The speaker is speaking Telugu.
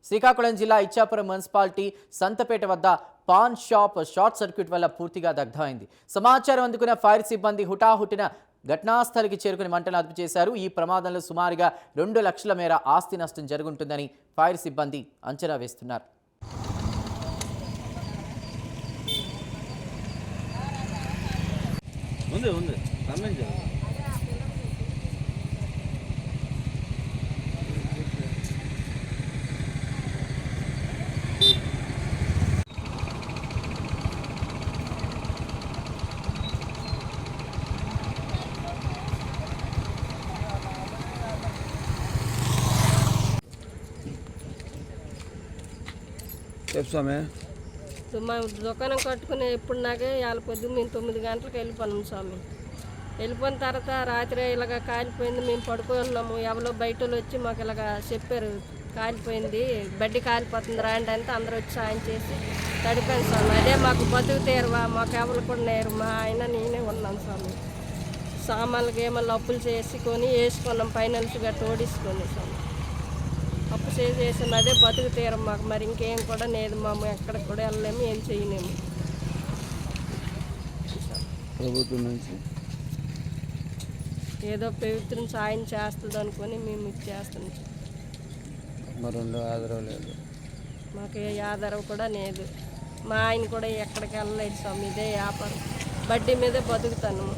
శ్రీకాకుళం జిల్లా ఇచ్చాపురం మున్సిపాలిటీ సంతపేట వద్ద పాన్ షాప్ షార్ట్ సర్క్యూట్ వల్ల పూర్తిగా దగ్ధమైంది. సమాచారం అందుకున్న ఫైర్ సిబ్బంది హుటాహుటిన ఘటనాస్థలికి చేరుకుని మంటలు అదుపు చేశారు. ఈ ప్రమాదంలో సుమారుగా 2 లక్షల మేర ఆస్తి నష్టం జరుగుతుందని ఫైర్ సిబ్బంది అంచనా వేస్తున్నారు. మేము దుకాణం కట్టుకుని ఎప్పుడు నాకే వాళ్ళ పొద్దు మేము 9 గంటలకు వెళ్ళిపోయాము స్వామి. వెళ్ళిపోయిన తర్వాత రాత్రి ఇలాగ కాలిపోయింది. మేము పడుకొని ఉన్నాము. ఎవరో బయట వచ్చి మాకు ఇలాగ చెప్పారు, కాలిపోయింది, బడ్డీ కాలిపోతుంది రాండి అంటే అందరూ వచ్చి సాయం చేసి తడిపోయాను స్వామి. అదే మాకు బతుకు తీరవా, మాకు ఎవరు కూడా నేరు. మా ఆయన నేనే ఉన్నాను స్వామి. సామాన్లకి ఏమన్నా అప్పులు చేసుకొని వేసుకున్నాం, ఫైనాన్స్గా తోడించుకొని స్వామి. అప్పు చేసేసాను, అదే బతుకు తీరం మాకు. మరి ఇంకేం కూడా లేదు, మేము ఎక్కడికి కూడా వెళ్ళలేము, ఏం చేయలేము. ప్రభుత్వం నుంచి ఏదో ప్రభుత్వం సాయం చేస్తుంది అనుకొని మేము ఇది చేస్తున్నాం. ఆధారం లేదు, మాకు ఏ ఆధారం కూడా లేదు. మా ఆయన కూడా ఎక్కడికి వెళ్ళలేదు స్వామి. ఇదే వ్యాపారం, బడ్డీ మీదే బతుకుతాను.